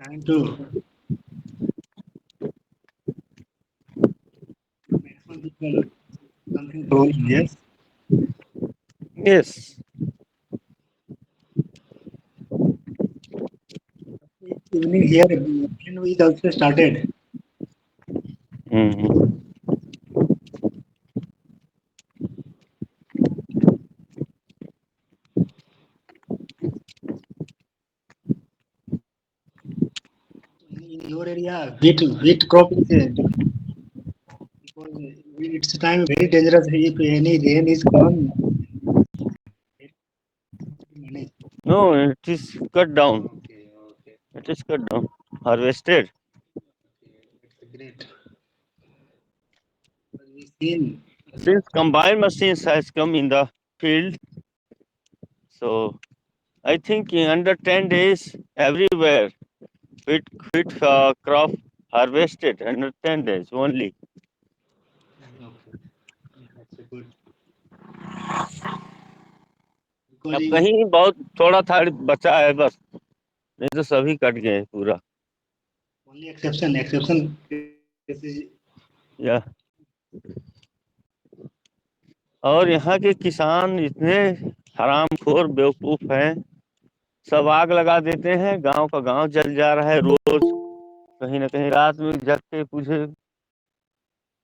Time to maximum people something problem. Yes. Yes. Evening here, evening is also started. Mm. In your area, wheat crop is because it's time very dangerous. If any rain is come, manage. No, it is cut down. Okay, okay, It is cut down. Harvested. it's great. We seen a lot. Since combined machines has come in the field, so I think in under 10 days everywhere wheat crop harvested under 10 days only. Okay, that's a good because अब कहीं बहुत थोड़ा था बचा है बस, नहीं तो सभी कट गए पूरा. only exception cases. या और यहाँ के किसान इतने हरामखोर बेवकूफ हैं, सब आग लगा देते हैं, गांव का गांव जल जा रहा है रोज. कहीं ना कहीं रात में जग के मुझे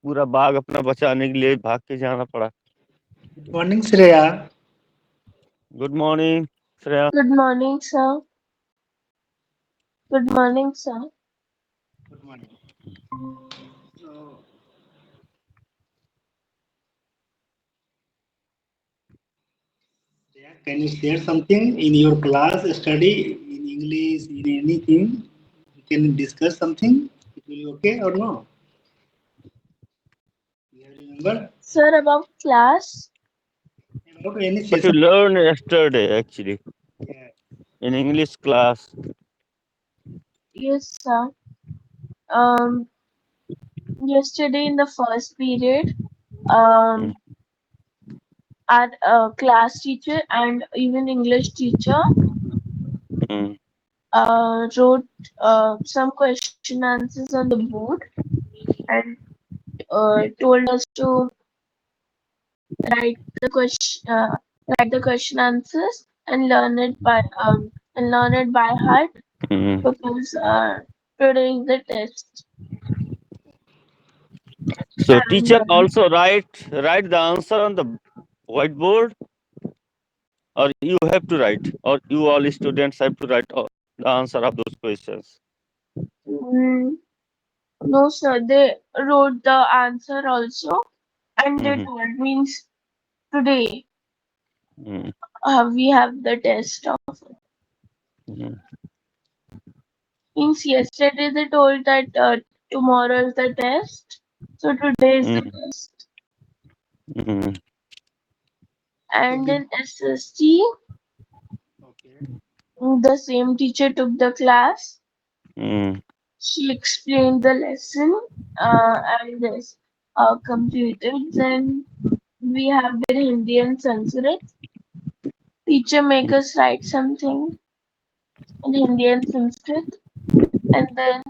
पूरा बाग अपना बचाने के लिए भाग के जाना पड़ा. Good morning, Shreya. Good morning Shreya. Good morning, sir. Good morning, sir. Good morning. So, Shreya, can you share something in your class study in English, in anything? We can discuss something. It will be okay or no? You have remember Sir, about class? about any What you session? learned yesterday actually Yeah. in English class. Yes, sir. Um, Yesterday in the first period, Mm, um, our class teacher and even English teacher mm, wrote some question answers on the board and told us to write the question, write the question answers and learn it by heart mm. because today is the test. So And teacher also write the answer on the whiteboard, or you have to write, or you all students have to write the answer of those questions. mm, no, sir, they wrote the answer also, and they Mm-hmm. told means today Mm-hmm. we have the test of it. Mm-hmm. Means yesterday they told that tomorrow is the test, so today is the test. Mm-hmm. So And did in SST, okay. the same teacher took the class. Mm-hmm. She explained the lesson and this completed. Then we have the Hindi and Sanskrit. Teacher make us write something in Hindi and Sanskrit, and then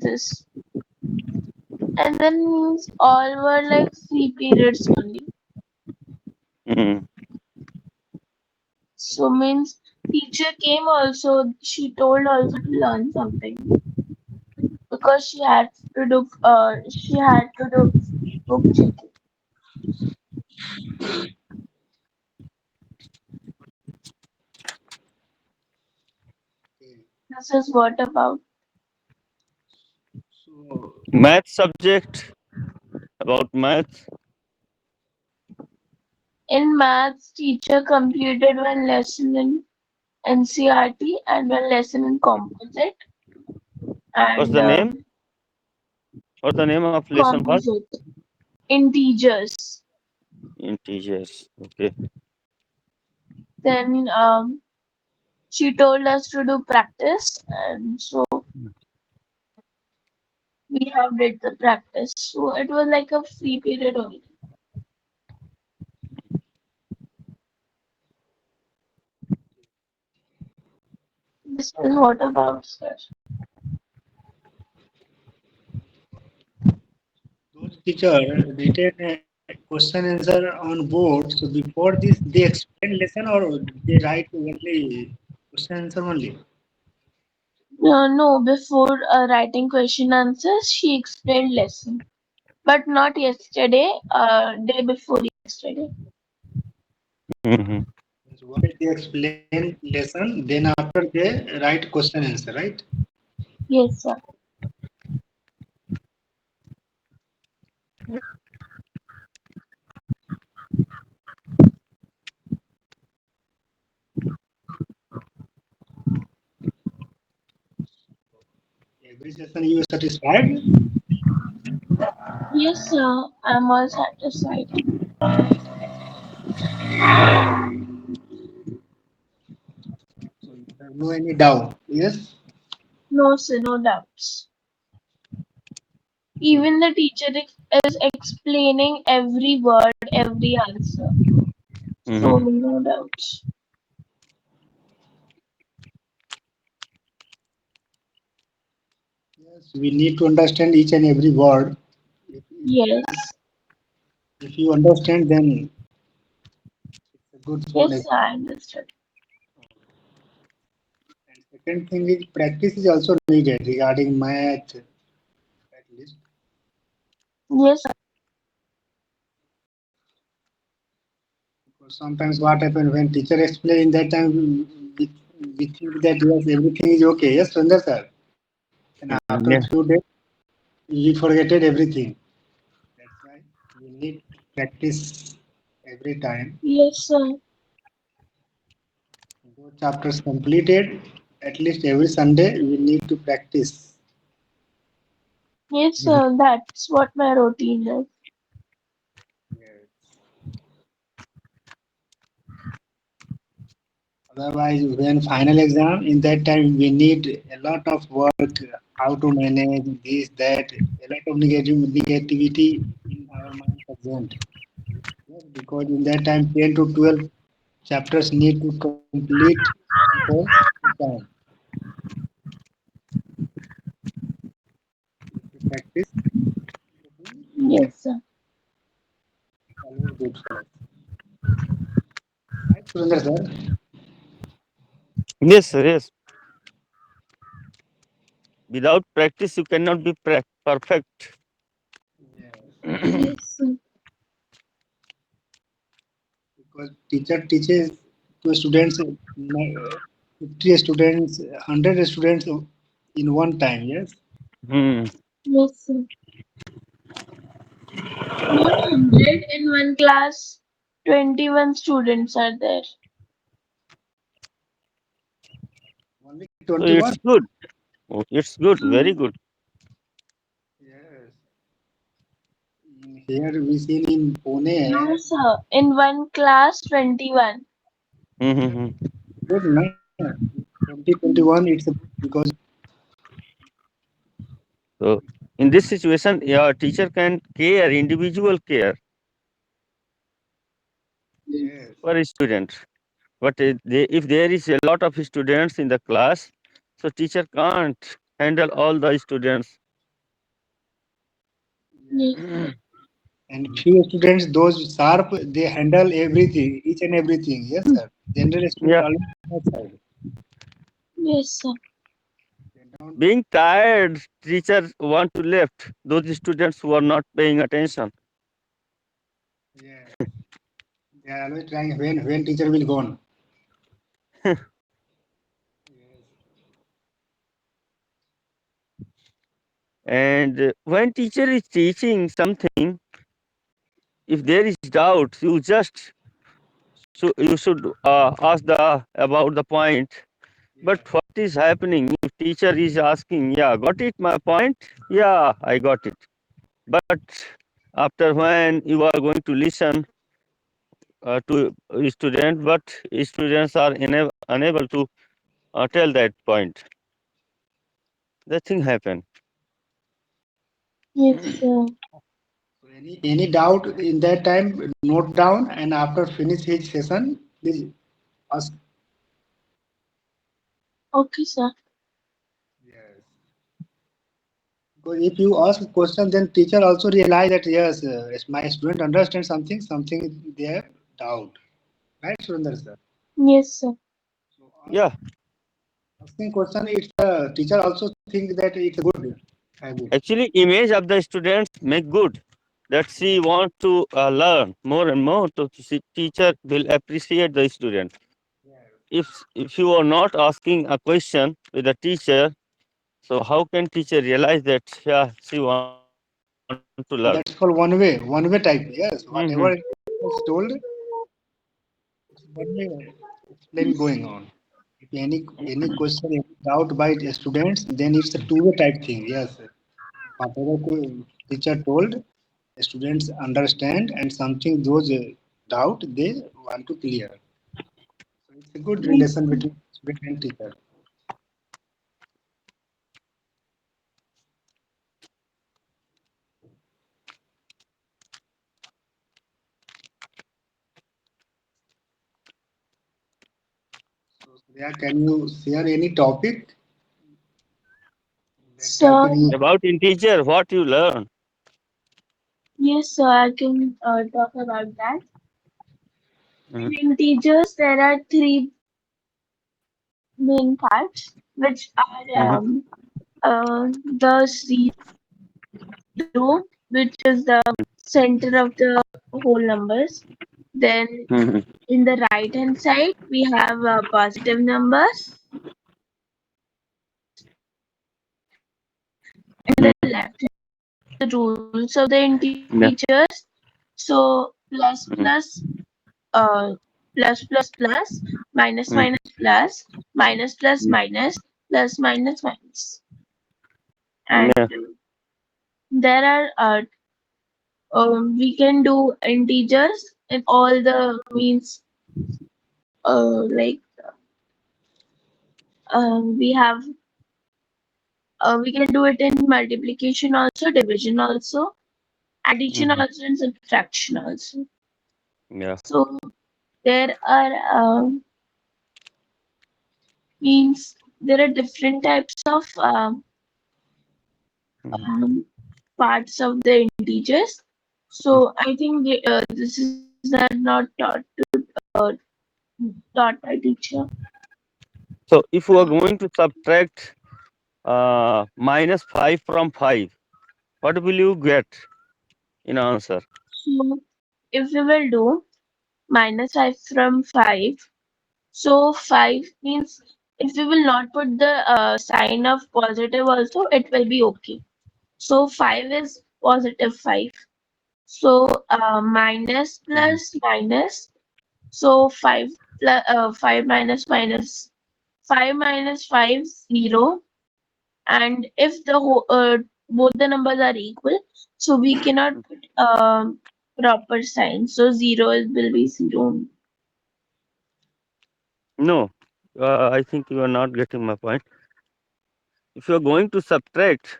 this, and then means all were like 3 periods only. Mm-hmm. So means teacher came also. She told also to learn something because she had to do book checking. Okay. This is what about. So Math subject, about math. In maths, teacher completed one lesson in NCRT and one lesson in composite What's and the name? What's the name of lesson was? composite integers. Integers. Okay. Then she told us to do practice, and so we have did the practice. So it was like a free period only. Yes, and what about sir? Those teacher written a question answer on board. So before this, they explain lesson or they write only question answer only. No, before writing question answers, she explained lesson, but not yesterday. Day before yesterday. Mm-hmm. So once they explain lesson, then after they write question answer, right? Yes, sir. Every session you are satisfied. Yes, sir. I'm all satisfied. So you have no any doubt. Yes. No, sir, no doubts. Good. Even the teacher is explaining every word, every answer. So Mm-hmm. no doubts. Yes. We need to understand each and every word. Yes. If you understand, then it's a good for Yes, next. sir, I understood. And second thing is practice is also needed regarding math at least. Yes, sir. Because sometimes what happens when teacher explain that time we think that yes everything is okay. Yes, Sundar sir. And after Mm-hmm. few Yeah. days we forgetted everything. That's why we need practice every time. Yes, sir. Those chapters completed at least every Sunday we need to practice. Yes, sir. That's what my routine is. Yes. Otherwise, when final exam, in that time we need a lot of work, how to manage this, that, a lot of negativity in our mind present. Yes, because in that time, 10 to 12 chapters need to complete before exam. If we practice, Yes, sir. always good for us. Right, Surendra sir? Yes, sir. Yes. Without practice, you cannot be perfect. Yes. Yes, sir. Because teacher teaches to students, 50 students, 100 students in one time. Yes. Hmm. Yes, sir. Not 100 in one class. 21 students are there. Only So 21? it's good. Oh, it's good. Very Mm. good. Yes. Here we seen in No, Pune, sir. In one class, 21. Mm-hmm. good na? 2021, Mm. it's a good because So in this situation, your teacher can care, individual care yes, for a student. But if there is a lot of students in the class, so teacher can't handle all the students. Yes, yes. And few students, those sharp, they handle everything, each and everything. Yes, sir. General student Yeah, always outside. yes, sir. They don't. being tired, teacher want to left those students who are not paying attention. Yeah, they are always trying when teacher will gone. Yes. And when teacher is teaching something, if there is doubt, you should ask the about the point. But Yeah. what is happening if teacher is asking, yeah, got it my point? Yeah, I got it. But after when you are going to listen to a student, but students are unable to tell that point. That thing happen. Yes, sir. So any doubt in that time, note down, and after finish his session, please ask. Okay, sir. Yes. Because if you ask a question, then teacher also realize that yes, my student understands something, something they have doubt. Right, Surinder sir? Yes, sir. So Yeah, asking question, it's teacher also think that it's a good habit. actually, image of the students make good. That she want to learn more and more, so teacher will appreciate the student. If you are not asking a question with the teacher, so how can teacher realize that yeah she want to learn? That's called one way type. Yes, Mm-hmm. whatever is told, it's one way explain going on. If any question, any doubt by the students, then it's a two way type thing. Yes, whatever teacher told, the students understand, and something those doubt they want to clear. So it's a good Yes, relation sir. between student and teacher. So Surya, can you share any topic? That So, topic you About in teacher, what you learn? yes, sir, I can talk about that. Mhm. In integers, there are three main parts, which are Mhm. the zero, which is the center of the whole numbers. Then Mhm. in the right hand side, we have positive numbers. In the left, the rules of the integers. Yeah. So plus plus plus plus plus, minus Mhm. minus plus, minus plus minus, plus minus minus. And Yeah. there are we can do integers in all the means like we have we can do it in multiplication also, division also, addition Mhm. also, and subtraction also. Yeah. So there are means there are different types of Mhm. um, parts of the integers. So I think this is not uh, taught by teacher. So if you are going to subtract -5 from 5, what will you get in answer? So if we will do -5 from 5, so 5 means if we will not put the sign of positive also, it will be okay. So 5 is positive 5. So minus Mhm. plus minus. So 5 plus 5 minus minus 5 minus 5 0. And if the both the numbers are equal, so we cannot put proper sign. So 0 will be 0. No, I think you are not getting my point. If you are going to subtract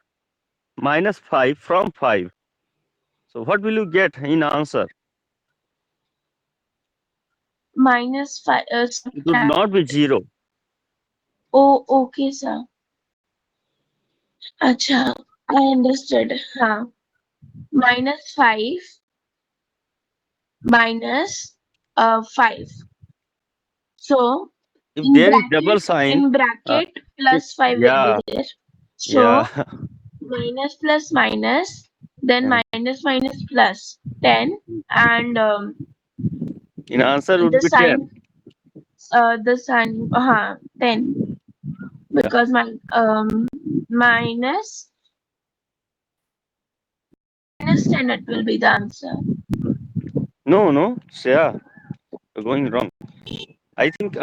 -5 from 5, so what will you get in answer? Minus 5 It would subtract. not be 0. Oh, okay, sir. Acha, I understood. Huh. Minus 5 minus 5. So If there is double sign, in uh, bracket plus 5 will be yeah, there. yeah. So minus plus minus, then Yeah. minus minus plus 10, and In answer would the be 10. sign, 10, Yeah. because my minus 10 it will be the answer. No, no, yeah, you're going wrong. I think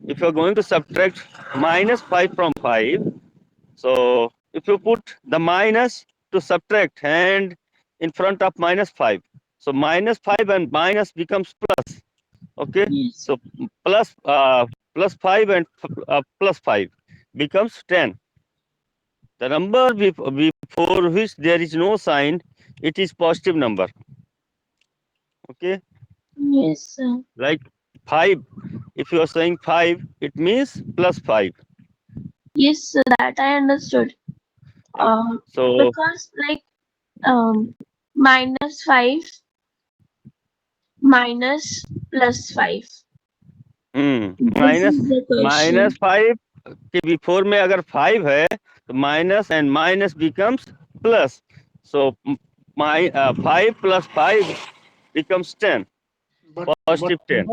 if you're going to subtract -5 from 5, so if you put the minus to subtract and in front of -5, so -5 and minus becomes plus. Okay, Yes. so plus 5 and plus 5 becomes 10. The number before which there is no sign, it is positive number. Okay, Yes, sir. like 5. If you are saying 5, it means plus 5. Yes, sir, that I understood. So Because like minus 5 minus plus 5. This minus is the minus question. 5 के before में अगर 5 है तो minus and minus becomes plus. So 5 plus 5 becomes 10. But Positive 10.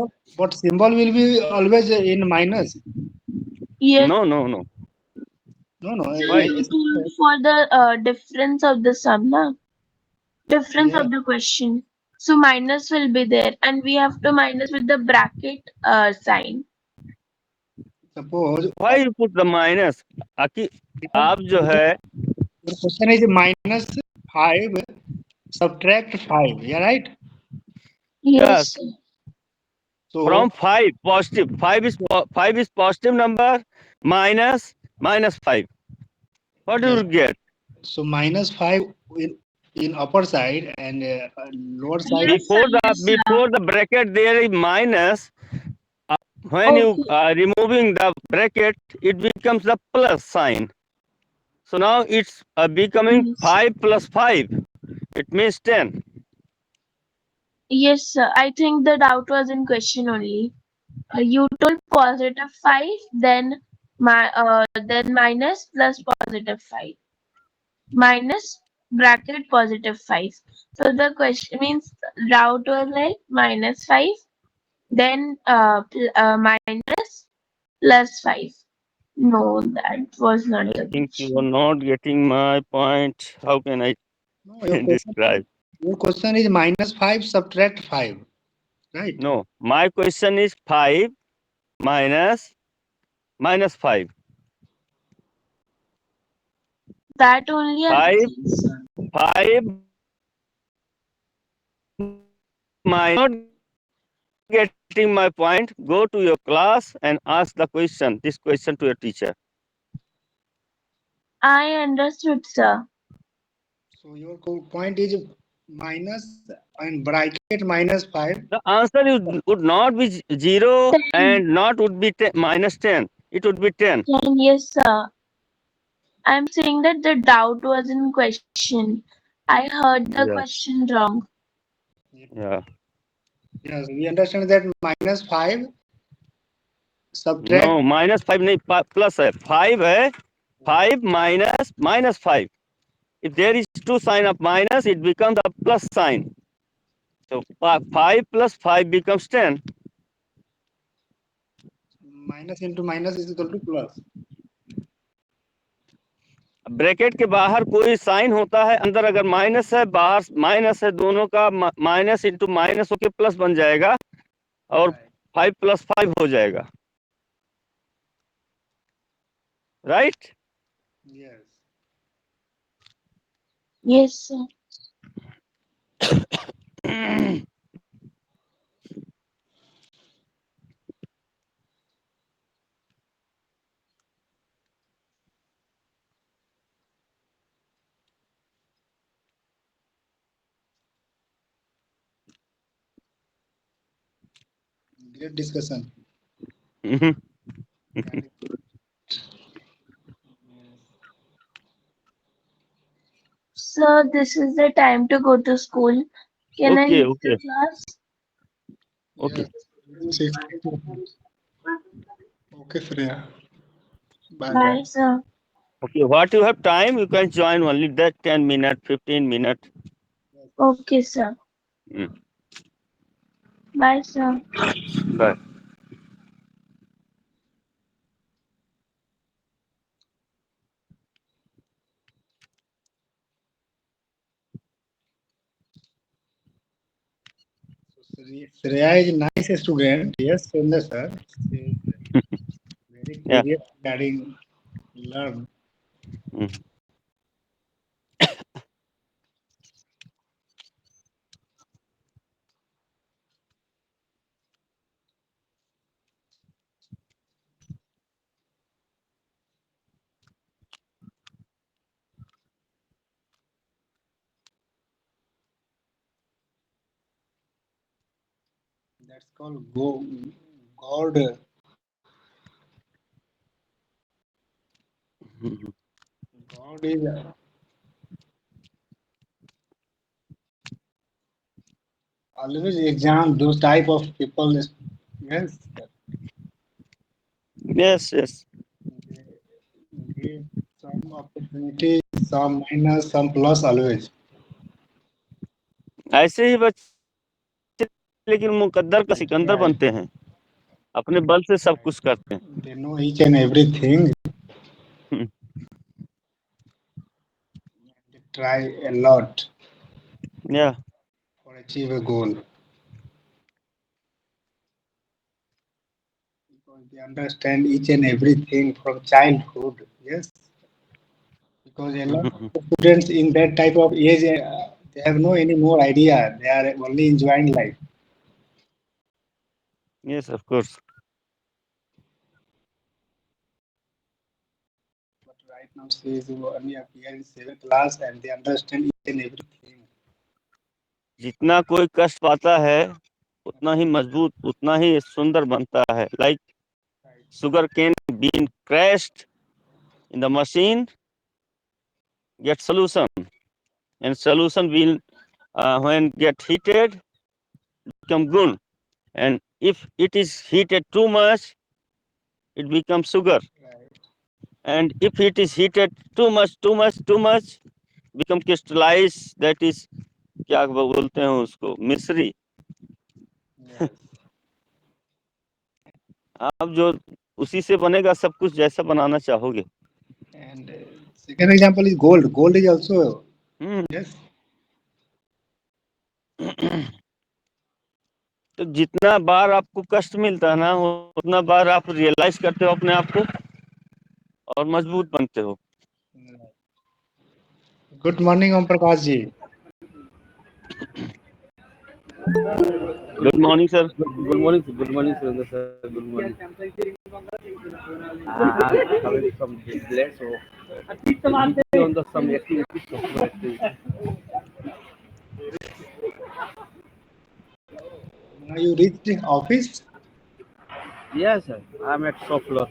symbol will be always in minus. Yes, No, no, no. No, no. Why? you told for the difference of the sum, na? Difference Yeah. of the question. So minus will be there, and we have to minus with the bracket sign. Suppose Why you put the minus? आकि आप जो है your question is minus 5 subtract 5. Yeah, right? Yes, yes, sir. So from 5 positive 5 is positive number minus 5. What do yes. you get? So minus 5 in upper side and lower side. Yes, sir. Yes, sir. Before the bracket there is minus. When you Okay. are removing the bracket, it becomes the plus sign. So now it's becoming Yes. 5 plus 5. It means 10. Yes, sir. I think the doubt was in question only. You told positive 5, then minus plus positive 5. Minus bracket positive 5. So the question means route was like minus 5, then minus plus 5. No, that was not I the think you are question. not getting my point. How can I No, describe? your question is minus 5 subtract 5. Right? No, my question is 5 minus 5. That only I'm 5 saying, sir. 5 minus. Getting my point. Go to your class and ask this question to your teacher. I understood, sir. So your point is minus and bracket minus 5. The answer would not be 0 10. and not would be minus 10. It would be 10. 10, yes, sir. I'm saying that the doubt was in question. I heard the Yeah. question wrong. Yeah. Yes, we understand that minus 5 subtract. No, minus 5 नहीं plus है. 5 है. 5 minus 5. If there is two sign of minus, it becomes a plus sign. So 5 plus 5 becomes 10. Minus into minus is equal to plus. Bracket के बाहर कोई sign होता है, अंदर अगर माइनस है बाहर माइनस है, दोनों का माइनस इंटू माइनस होके प्लस बन जाएगा और 5 plus 5 हो जाएगा. Right? Yes. Yes, sir. Great discussion. Sir, this is the time to go to school. Can I Okay, leave the okay, class? okay. Yes. Okay, Freya. Bye bye. Bye, sir. Okay, what you have time, you can join only that 10 minute, 15 minute. Okay, sir. Mm. Bye, sir. Bye. Shreya is a nice student. Yes, Sundar sir. She is very Yeah. curious regarding learn. Mm. That's called God. God is always exam those type of people. Yes, Yes, yes. they give some opportunity, some minus, some plus always. ऐसे ही बच्चे लेकिन मुकद्दर का Sikandar Right, बनते हैं, अपने बल से सब right. कुछ करते हैं। They know each and everything. They try a lot या for achieve a goal because they understand each and everything from childhood. Yes, because a lot of students in that type of age they have no any more idea. They are only enjoying life. Yes of course. But right now, says who only appear in seventh class and they understand each and everything. जितना कोई कष्ट पाता है उतना ही मजबूत, उतना ही सुंदर बनता है। Like Right. sugar cane being crushed in the machine get solution, and solution will when get heated become good, and if it is heated too much it becomes sugar, Right. and if it is heated too much become crystallized, that is क्या बोलते हैं उसको, मिश्री। Yes. आप जो उसी से बनेगा सब कुछ जैसा बनाना चाहोगे। And second example is gold. Gold is also yes. तो जितना बार आपको कष्ट मिलता है ना उतना बार आप रियलाइज करते हो अपने आप को और मजबूत बनते हो। Good morning, Om Prakash ji. Good morning sir. Good morning, Surendra sir. Good morning. I'm coming from this place, so busy on the some activities, software activities. Now you reached the office. Yes, sir. I'm at shop floor.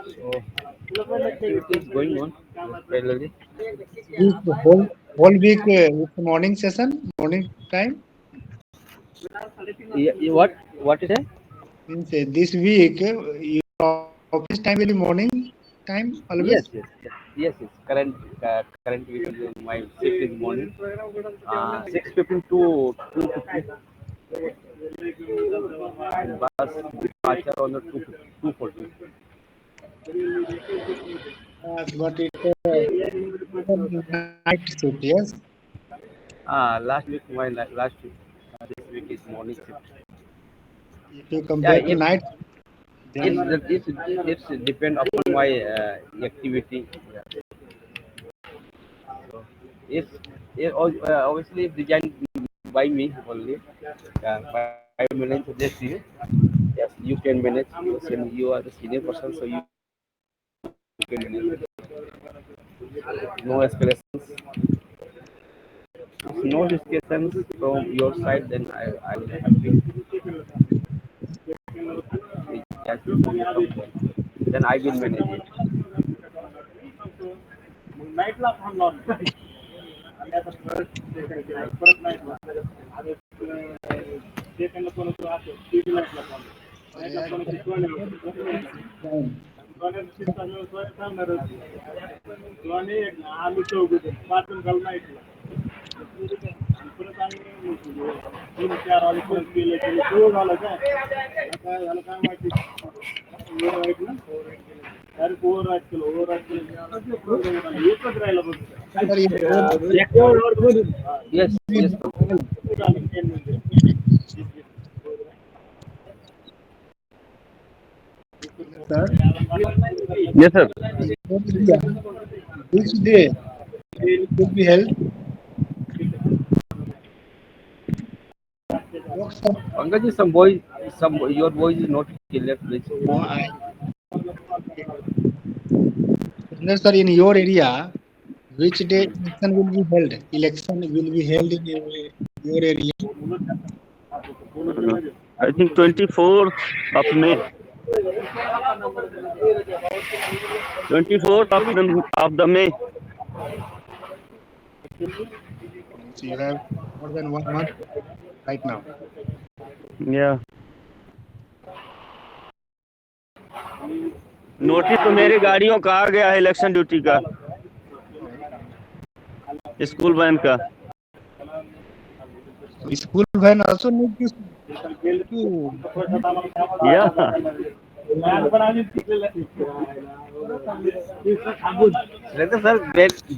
So activities going on parallelly. This whole week it's morning session, morning time. What? What is it? Means this week your office time will be morning time always. Yes, yes, yes, yes, yes. Current week my shift is morning. 6:15 to 2:15. Bus departure on the 2:40. But it's night shift. Yes. Last week my last week. This week is morning shift. If you Yeah, compare to night, then it's depend upon my activity. Yeah. So obviously it's designed by me only. 5 minutes suggest you. Yes, you can manage. You are the senior person, so you can manage. No escalations. If no escalations from your side, then I will happy. Then I will manage it. time. Sir, Yes, yes. sir, yes sir. which day will be held? Workshop. Pankaj, your voice is not clear, please. No, Sir, in your area, Which day election will be held? Election will be held in your area. I think 24th of May. 24th of the May. So you have more than 1 month right now. Yeah. Notice तो मेरे गाड़ियों का आ गया है election duty का, school van का. So school van also need to Yeah. Rather, sir,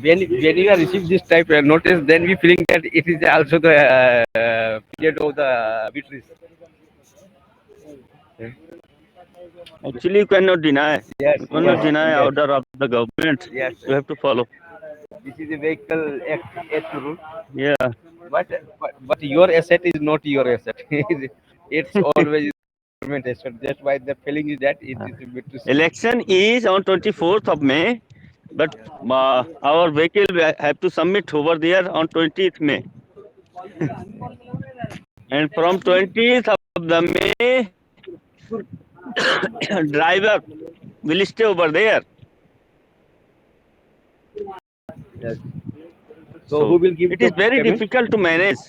when you receive this type of notice, then we feeling that it is also the period of the victories. Actually, you cannot deny. Yes, You cannot yes, deny yes. order of the government. Yes, You have to follow. this is a vehicle act rule. Yeah. But your asset is not your asset. It's always government asset. That's why the feeling is that it is a bit too slow. Election is on 24th of May, but our vehicle will have to submit over there on 20th May. And from 20th of the May, driver will stay over there. Yes. So who will give it the is very payment? difficult to manage.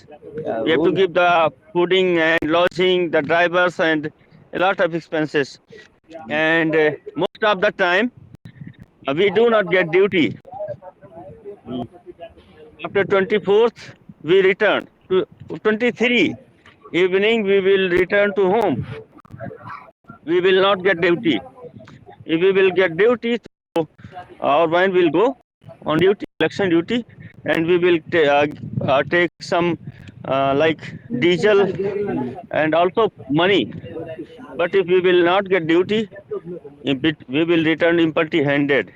Yeah, We have who to will- give the fooding and lodging, the drivers, and a lot of expenses. And most of the time, we do not get duty. After 24th, we return. To 23 evening, we will return to home. We will not get duty. If we will get duty, so our van will go on duty, election duty, and we will take some like diesel and also money. But if we will not get duty, we will return empty-handed.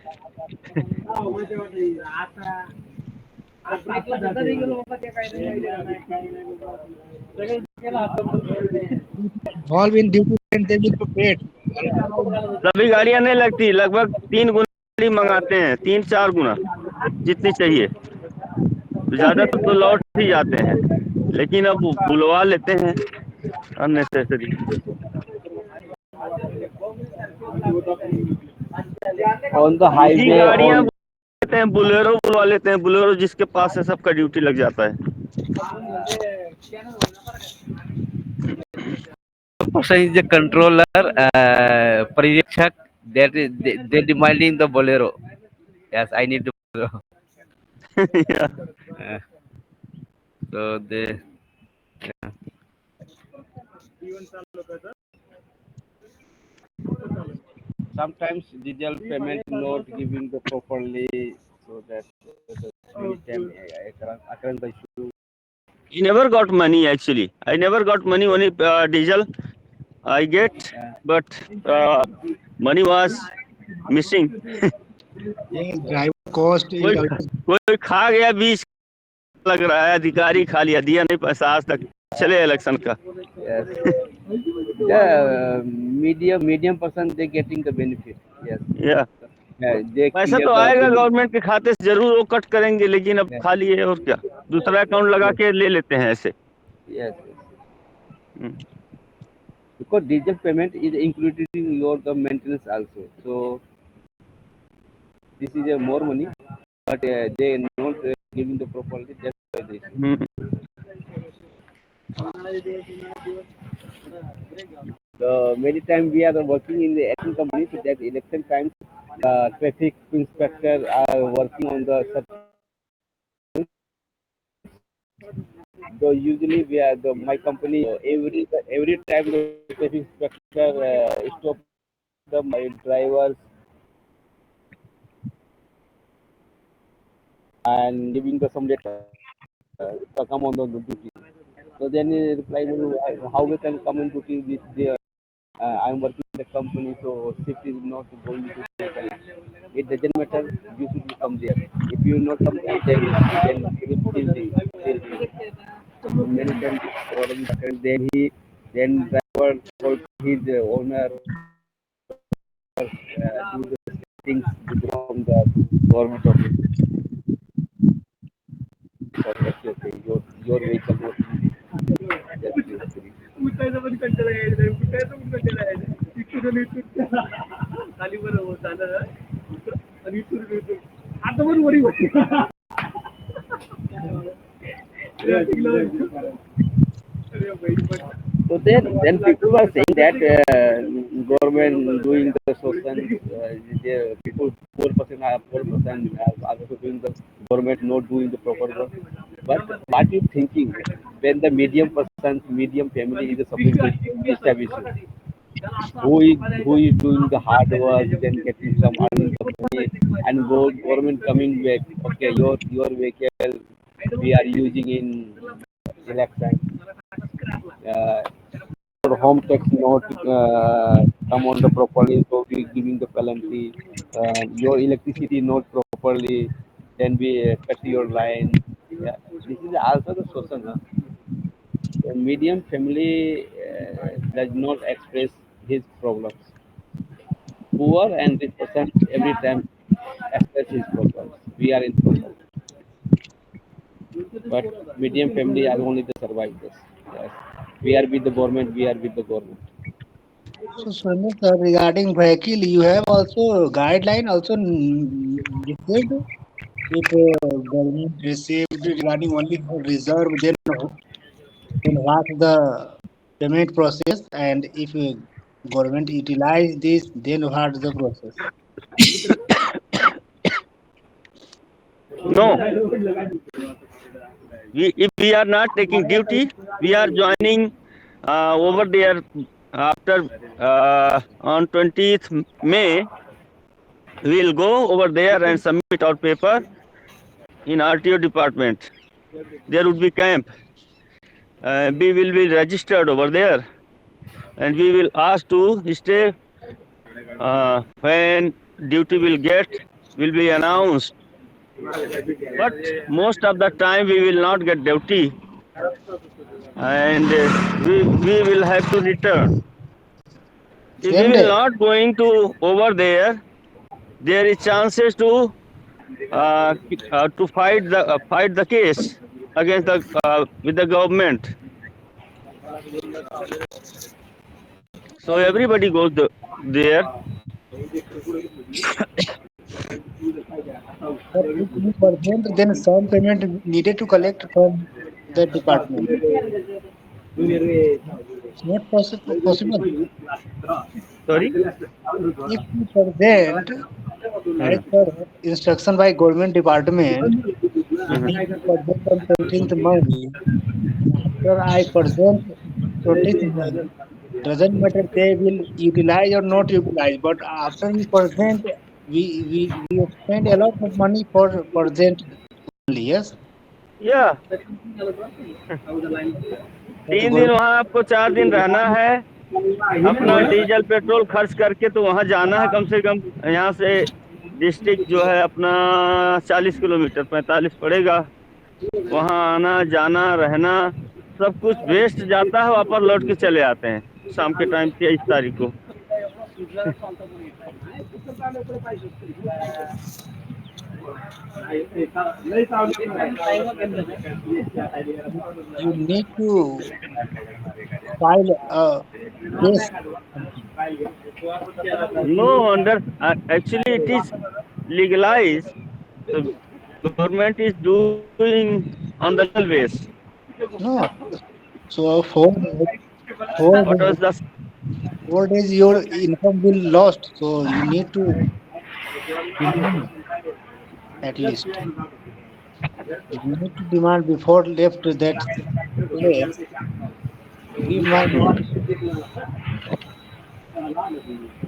all in duty and they will be paid. सभी गाड़ियां नहीं लगती, लगभग 3 गुना गाड़ी मंगाते हैं, 3-4 गुना जितनी चाहिए. ज्यादातर तो लौट ही जाते हैं, लेकिन अब बुलवा लेते हैं अननेसेसरी. On the निजी highway, गाड़ियां on लेते हैं, बुलेरो बुलवा लेते हैं. बुलेरो जिसके पास है सबका ड्यूटी लग जाता है. person is the controller, Paririkshak, they demanding the bolero. Yes, I need the bolero. Yeah. So they. Sometimes digital payment not giving the properly, so that many time occurrence the issue. I never got money actually. I never got money, only diesel I get, but money was missing. Yes, driver cost is कोई always कोई खा गया 20 लग रहा है, अधिकारी खा लिया, दिया नहीं पैसा आज तक. चले इलेक्शन का. Yes. The medium person they getting the benefit. Yes. या They पैसा clear तो the आएगा bill. गवर्नमेंट के खाते से जरूर, वो कट करेंगे, लेकिन अब खा लिए और क्या, दूसरा अकाउंट लगा के ले लेते हैं ऐसे. Yes. Because diesel payment is included in your the maintenance also. So this is a more money, but they not giving the properly. That's why this. The many times we are working in the election company, so that election times, traffic inspector are working on the. So usually we are my company every time the traffic inspector stop my drivers and giving the some data come on the duty. So then he replied, how we can come on duty with the I'm working in the company, so shift is not going to be. It doesn't matter. You should come there. If you not come there, then it will be. So many times problem occurs. Then driver called his owner do the things from the government office. Okay. Your vehicle not. Yes, please. So then people were saying that government doing the social, the people 4% are also doing the government not doing the proper work. But what you thinking when the medium family is suffering to establish it? Who is doing the hard work, then getting some earning the money, and government coming back. Okay, your vehicle we are using in election. Uh, your home tax not come on the properly, so we giving the penalty. Your electricity not properly, then we cut your line. Yeah, this is also the social. Huh? The medium family does not express his problems. Poor and rich person every time express his problems. We are in problem. But medium family are only the survivors. Yes. We are with the government, we are with the government. So, Swami, sir, regarding vehicle, you have also guideline also received. If government received regarding only for reserve, then what the payment process, and if government utilize this, then what the process? No, if we are not taking duty, we are joining over there after on 20th May. We will go over there and submit our paper in RTO department. There would be camp. We will be registered over there, and we will ask to stay when duty will be announced. But most of the time we will not get duty, and we will have to return. If we Same will day. not going to over there, there is chances to fight the case against the with the government. So everybody goes there. But if you present, then some payment needed to collect from the department. It's not possible. Sorry. If you present as Hmm. per instruction by government department, you Mhm. need to present on 13th May. After I present 20th May, doesn't matter they will utilize or not utilize, but after we present, we spend a lot of money for present only, yes. Yeah, But 3 दिन वहाँ आपको 4 दिन रहना है, अपना diesel petrol खर्च करके तो वहाँ जाना है। कम से कम यहाँ से डिस्ट्रिक्ट जो है अपना 40 किलोमीटर 45 पड़ेगा। वहाँ आना जाना रहना सब कुछ वेस्ट जाता है, वापस लौट के चले आते हैं शाम के टाइम 23 तारीख को। you need to file a case. No, actually it is legalized. The government is doing on the legal base. No, so 4 days, four What was days, the 4 days your income will lost. So you need to demand at least. You need to demand before left that place. Give my money,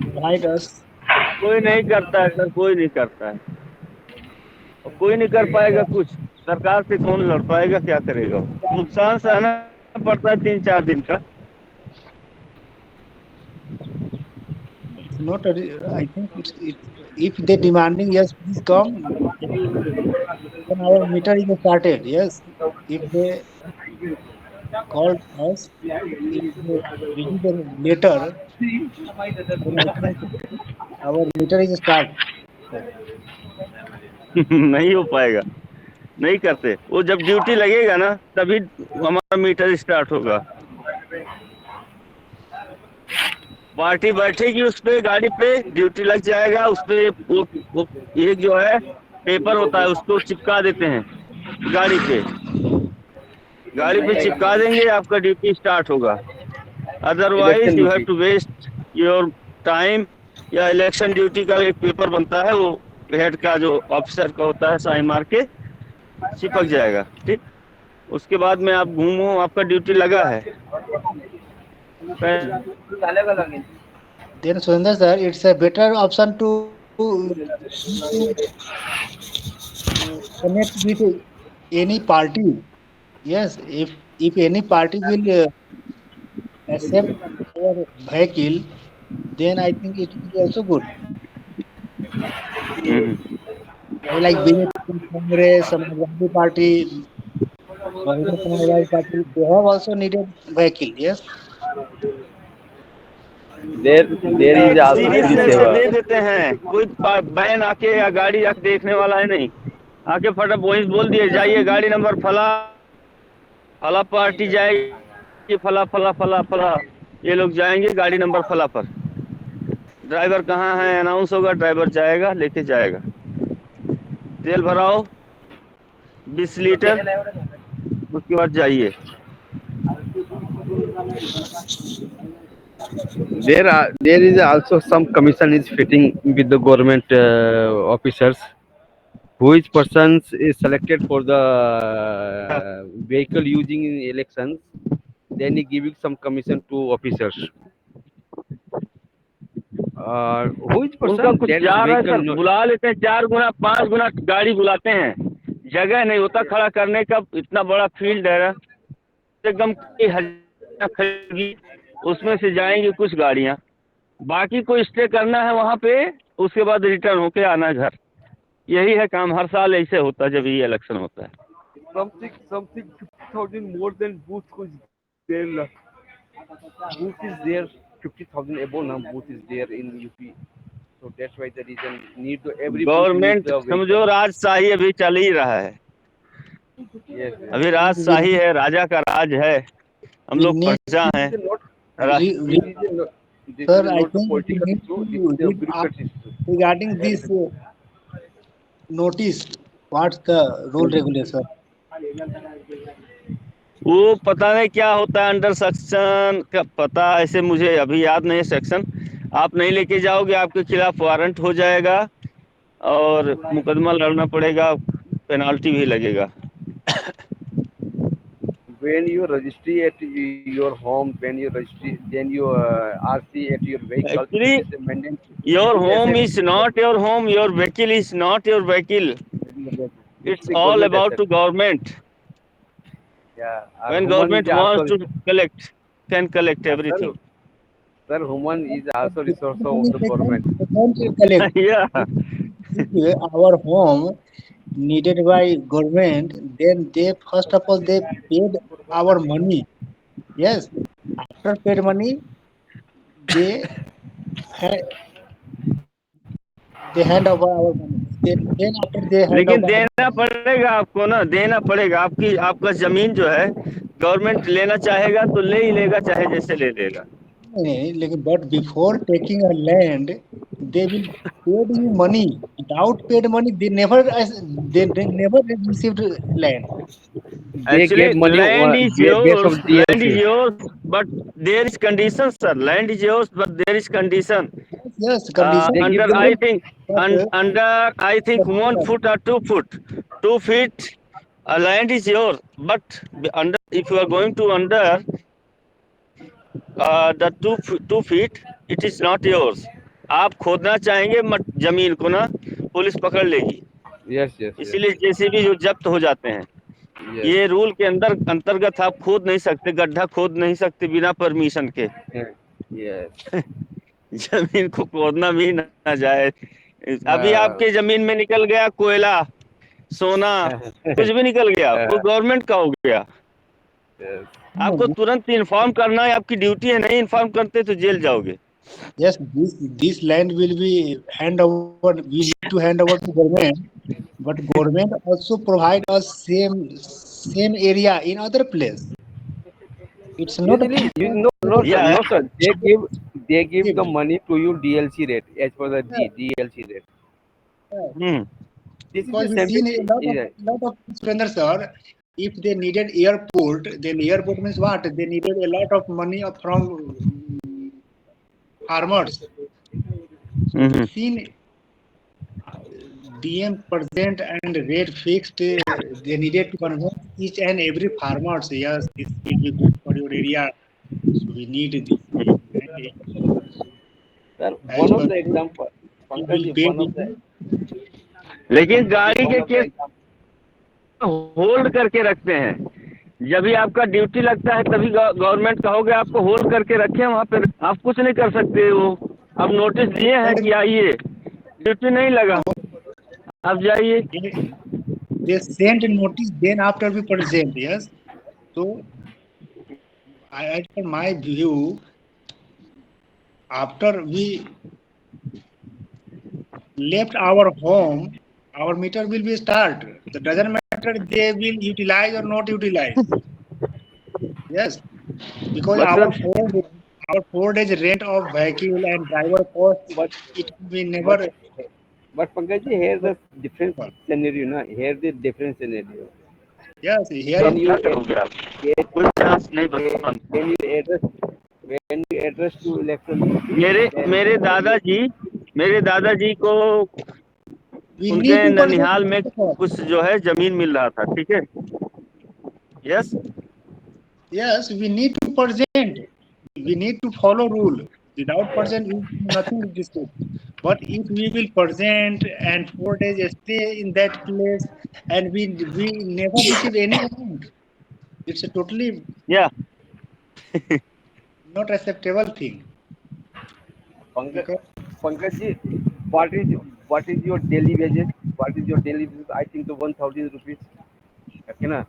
provide us. कोई नहीं करता है sir, कोई नहीं करता है और कोई नहीं कर पाएगा कुछ। सरकार से कौन लड़ पाएगा, क्या करेगा? नुकसान सहना पड़ता है 3-4 दिन का। It's not. I think if they demanding yes, please come. Then our meter is started. Yes, if they called us, if they visit them later, then I think our meter is start. नहीं हो पाएगा। नहीं करते। वो जब duty लगेगा ना तभी हमारा मीटर स्टार्ट होगा। पार्टी बैठेगी उस पे गाड़ी पे, ड्यूटी लग जाएगा उस पे। वो एक जो है पेपर होता है उसको चिपका देते हैं गाड़ी पे चिपका देंगे, आपका ड्यूटी स्टार्ट होगा। Election otherwise you have duty. To waste your time. या इलेक्शन ड्यूटी का एक पेपर बनता है, वो हेड का जो ऑफिसर का होता है, साइन मार के चिपक जाएगा। ठीक, उसके बाद में आप घूमो, आपका ड्यूटी लगा है। Then Surinder sir, it's a better option to connect with any party. Yes, if any party will accept our vehicle, then I think it will be also good. Like BJP, Congress, Samajwadi Party, Bahujan Samajwadi Party, they have also needed vehicle. Yes. There is also Sidhi free से seva. दे देते हैं, कोई ban आके या गाड़ी आके देखने वाला है नहीं। आके फटाफट वहीं बोल दिए जाइए गाड़ी नंबर फला पार्टी जाएगी, फला फला फला फला, ये लोग जाएंगे गाड़ी नंबर फला पर। ड्राइवर कहाँ है अनाउंस होगा, ड्राइवर जाएगा लेके जाएगा। तेल भराओ 20 लीटर, उसके बाद जाइए। There is also some commission is fitting with the government officers. Who is persons is selected for the vehicle using in elections, then he giving some commission to officers. Who is उनका person कुछ that is jar है vehicle sir, not, बुला लेते हैं 4 गुना 5 गुना गाड़ी बुलाते हैं, जगह नहीं होता खड़ा करने का। इतना बड़ा फील्ड है, एकदम खरीदी, उसमें से जाएंगे कुछ गाड़ियां, बाकी को स्टे करना है वहां पे, उसके बाद रिटर्न होके आना घर। यही है काम, हर साल ऐसे होता है जब ये इलेक्शन होता है। something 50,000 more than booth is there. Booth is there 50,000 above now. Booth is there in UP, so that's why the reason need to every booth needs government the समझो vehicle. राजशाही अभी चल ही रहा है, Yes. अभी राजशाही है, राजा का राज है, हम We लोग need प्रजा हैं। re, This re, is not, this sir, is I not a think we political need issue. This to is a read up bureaucracy issue. regarding this notice. What's the rule regulation? वो पता नहीं क्या होता है, under section का पता, ऐसे मुझे अभी याद नहीं है सेक्शन। आप नहीं लेके जाओगे, आपके खिलाफ वारंट हो जाएगा और मुकदमा लड़ना पड़ेगा, पेनाल्टी भी लगेगा। When you register at your home, when you register, then you RC at your vehicle, actually it is a mandate. Your It is home asset. Is not your home, your vehicle is not your vehicle, This it's is a all government about asset. To government. Yeah. When Human government is wants also, to collect, can collect sir, everything. sir, human is also resource of Only the they government. can't collect. या If our home needed by government, then they first of all they paid our money. Yes, after paid money, they ha- they hand over our money. Then after they hand लेकिन over our देना money, पड़ेगा आपको ना, देना पड़ेगा। आपका जमीन जो है गवर्नमेंट लेना चाहेगा तो ले ही लेगा, चाहे जैसे ले लेगा। but before taking a land, they will paid you money. Without paid money, they never received land. They actually get money based of land is DLC. Yours but there is condition sir. Land is yours but there is condition Yes, condition. They give under them I the think But under I think 1 foot or 2 foot, 2 feet land is yours, but under, if you are going to under the 2 feet, it is not yours। आप खोदना चाहेंगे मत जमीन को ना, police पकड़ लेगी, yes, yes, yes, इसीलिए जेसीबी जो जब्त हो जाते हैं। yes, ये रूल के अंतर्गत आप खोद नहीं सकते, गड्ढा खोद नहीं सकते बिना परमिशन के। yes. जमीन को खोदना भी ना जाए। अभी आपके जमीन में निकल गया कोयला, सोना, कुछ भी निकल गया, वो गवर्नमेंट का हो गया। Yes. आपको तुरंत इन्फॉर्म करना है, आपकी ड्यूटी है। नहीं इन्फॉर्म करते तो जेल जाओगे। Yes, this land will be hand over. We need to hand over to government, but government also provide us same area in other place. It's not a Usually, you know, no sir, Yeah. no sir. They give the gift. money to you DLC rate as per the Yeah, DLC rate. yeah. Hmm. This is Because the we same seen thing. a Yeah. lot of surrender, sir. If they needed airport, then airport means what? They needed a lot of money from farmers. So we Hmm. seen DM present and rate fixed. They needed to convince each and every farmers. Yes, this will be good for your area. So we need this. And Sir, as one per of the this, example, we Pankaj will ji, pay one of this. the लेकिन जी, गाड़ी one के of the case example. Hold करके रखते हैं। जब भी आपका duty लगता है तभी गवर्नमेंट कहोगे आपको होल्ड करके रखे वहाँ पे, आप कुछ नहीं कर सकते हो। अब नोटिस दिए हैं कि आइए, ड्यूटी नहीं लगा, आप जाइए। They send a notice then after we present. Yes. So as per my view, after we left our home, our meter will be start. It doesn't matter they will utilize or not utilize. Yes, because बस sir, our 4 days rent of vehicle and driver cost, But it will be but never. but Pankaj ji, here the different scenario, na. Here the different scenario. Yes, here When अब you क्या करोगे आप, कोई chance नहीं बता पाता। when you address when you address to electoral duty, मेरे then मेरे दादाजी मेरे दादाजी को we need उनके to present. ननिहाल में कुछ जो है जमीन मिल रहा था, ठीक है। Yes. Yes, we need to present. We need to follow rule. Without present, nothing is discussed. But if we will present and 4 days stay in that place and we never receive any amount, it's a totally या not acceptable thing. Pankaj, Because Pankaj ji, what is your daily wages? What is your daily wages? I think the 1,000 rupees. Okay, na?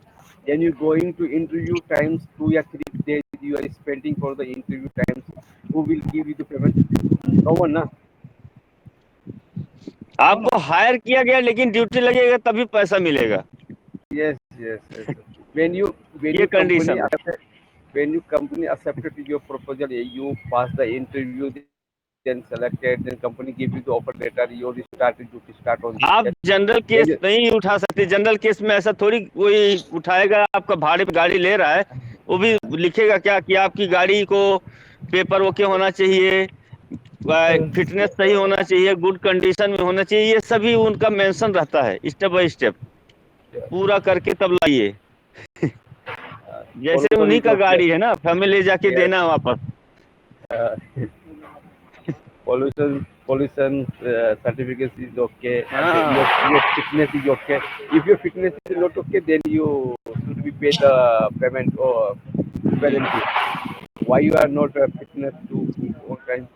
Then you going to interview times 2 or 3 days you are spending for the interview times. Who will give you the payment? No one, na? no, no. आपको higher किया गया लेकिन duty लगेगा तभी पैसा मिलेगा, Yes, yes, yes. When you when ये you company condition है। accepted when you company accepted your proposal, you pass the interview, then selected, then company give you the offer letter, you started duty start on this date. आप general Then case नहीं उठा सकते। General case में ऐसा थोड़ी कोई उठाएगा। आपका भाड़े पे गाड़ी ले रहा है, वो भी लिखेगा क्या कि आपकी गाड़ी को पेपर ओके होना चाहिए, फिटनेस सही होना चाहिए, गुड कंडीशन में होना चाहिए, ये सभी उनका मेंशन रहता है स्टेप बाय स्टेप। पूरा करके तब लाइए। जैसे pollution उन्हीं is का okay. गाड़ी है ना, फैमिली ले जाके Yes. देना वापस। Uh, pollution certificate is okay, and then हाँ, your fitness is okay. If your fitness is not okay, then you should be paid the payment or penalty. Why you are not fitness to all time?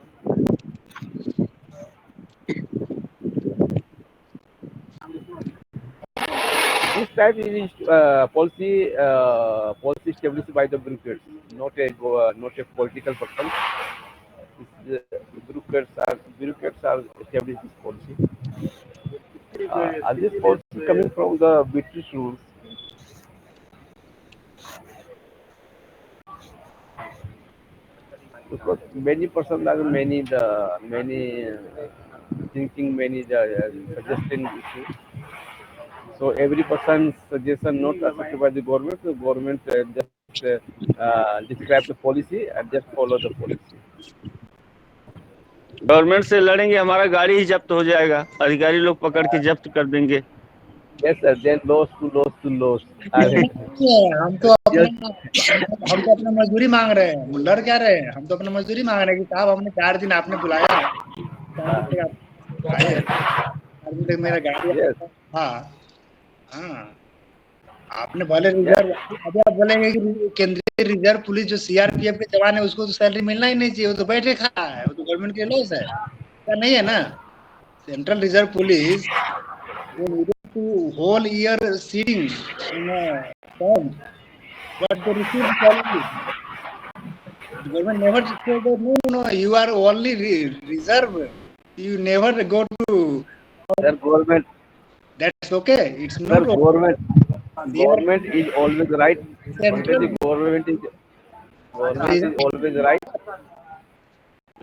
This type is policy established by the bureaucrats, not a political person. Bureaucrats are established this policy. Are this policy coming from the British rules? Because many persons are many thinking, many suggesting issue. So every person's suggestion not accepted by the government. The government just describe the policy and just follow the policy. Government से लड़ेंगे हमारा गाड़ी ही जब्त हो जाएगा, अधिकारी लोग पकड़ के जब्त कर देंगे। Yes, sir. Then loss to loss. ऐसा नहीं है, Just हम तो अपना मजदूरी मांग रहे हैं। हम लड़ क्या रहे हैं? हम तो अपना मजदूरी मांग रहे हैं कि साहब हमने 4 दिन आपने बुलाया, 4 दिन तक आप आए, 4 दिन तक मेरा गाड़ी yes, था। हाँ, आपने भले yes. रिजर्व, अभी आप बोलेंगे कि केंद्रीय रिजर्व पुलिस जो सीआरपीएफ के जवान है उसको तो सैलरी मिलना ही नहीं चाहिए, वो तो बैठे खा है, वो तो गवर्नमेंट के लॉस है, क्या नहीं है ना? Central reserve police they needed to whole year sitting in a camp, but they received salary. Government never said that, no, you are only reserve. You never go to, Sir, government, that's okay. It's sir, not okay. They are government is always right. Always the central. government is always right.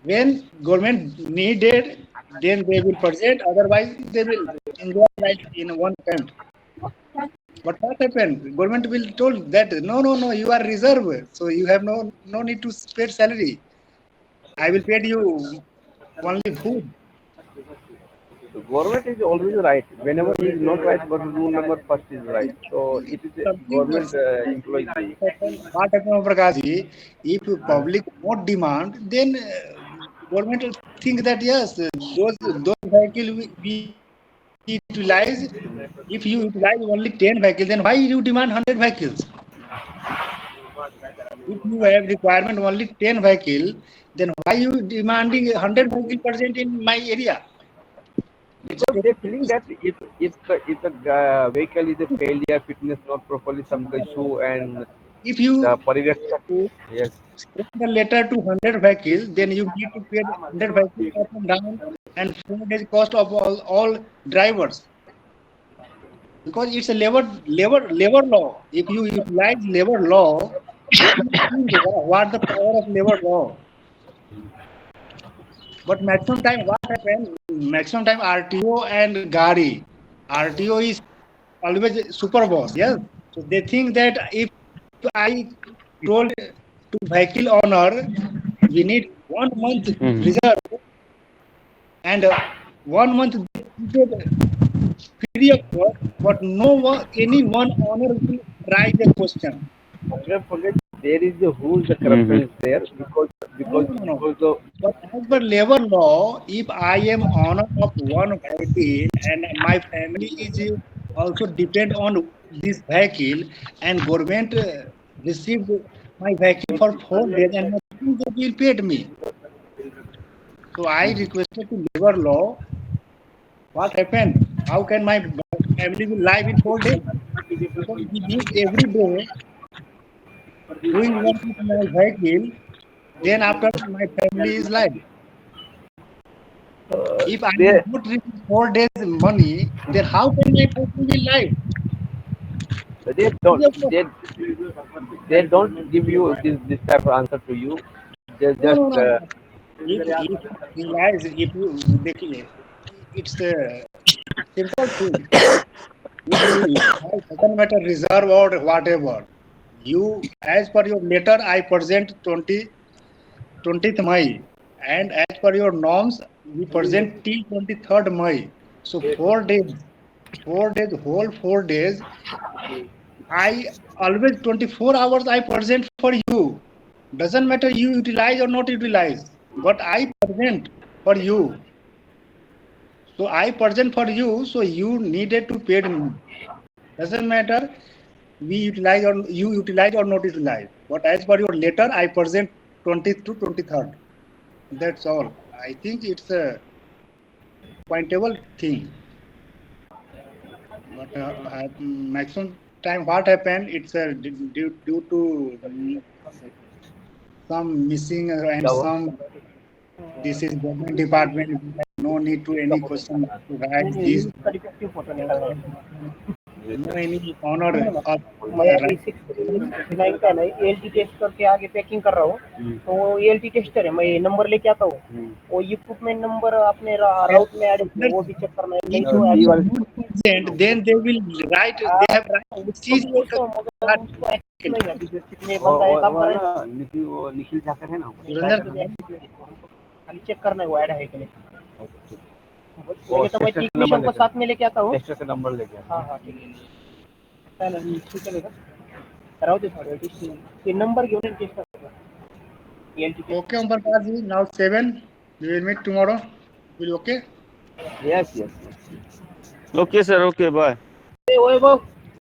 When government needed, then they will present. Otherwise, they will enjoy life in one camp. But what happened? Government will told that no, you are reserve, so you have no need to pay salary. I will pay you only food. The government is always right. Whenever he is not right, but rule number first is right. So it is a Something government employee. what happened, Prakash? If public not demand, then government will think that yes, those vehicles we utilize. If you utilize only 10 vehicles, then why you demand 100 vehicles? If you have requirement only 10 vehicle, then why you demanding 100 vehicle present in my area? It's Because they feeling that if the vehicle is a failure, fitness not properly, some issue, and if the you pariveksha, yes, send the letter to 100 vehicles, then you need to pay 100 vehicles up and down and 4 days cost of all drivers. Because it's a labor law. If you utilize labor law, what the power of labor law? But maximum time, what happens? Maximum time RTO and Gari. RTO is always super boss, yes. So they think that if I told to vehicle owner, we need 1 month reserve and 1 month they free of cost, but no one, any one owner will try the question. forget there is a who is the corruption is there No. because of But as per labor law, if I am owner of one vehicle and my family is also depend on this vehicle and government received my vehicle for 4 days and nothing they will paid me. So I requested to labor law. What happened? How can my family will live in 4 days? Because we need every day doing one with my vehicle. Then after my family is live. If I they am not receiving 4 days money, then how can my family be live? they don't they they don't give you this type of answer to you. They just No. If you realize, if you देखिए, it's a simple thing. If you doesn't matter reserve or whatever, you as per your letter I present 20th May, and as per your norms we present till 23rd May. So 4 days, 4 days, whole 4 days. I always 24 hours I present for you. Doesn't matter you utilize or not utilize, but I present for you. So I present for you, so you needed to pay me. Doesn't matter we utilize or you utilize or not utilize. But as per your letter, I present 20th to 23rd. That's all. I think it's a pointable thing. But maximum time, what happened? It's due to some missing and some. This is government department. We have no need to any question to write this. No any honor of मैं अभी right. 6 का ना ELT test करके आगे packing कर रहा हूँ तो वो ELT टेस्टर है मैं ये नंबर लेके आता हूँ वो इक्विपमेंट नंबर अपने राउट में ऐड है वो भी चेक करना है नहीं तो Present, then they will write. They have right. This is तो मगर उसको एक्सेस नहीं है अभी जो कितने बंदा है काम कर रहे हैं निखिल जाकर है ना खाली चेक करना है वो ऐड है कि नहीं तो मैं टेक्नीशियन को साथ में लेके आता हूँ टेस्टर का नंबर लेके हाँ ठीक है चलेगा कराओ दे थोड़े ये नंबर घेऊन टेस्ट करतो okay, Prakash. Now 7. We will meet tomorrow. Will okay? yes okay sir, okay bye. Vaibhav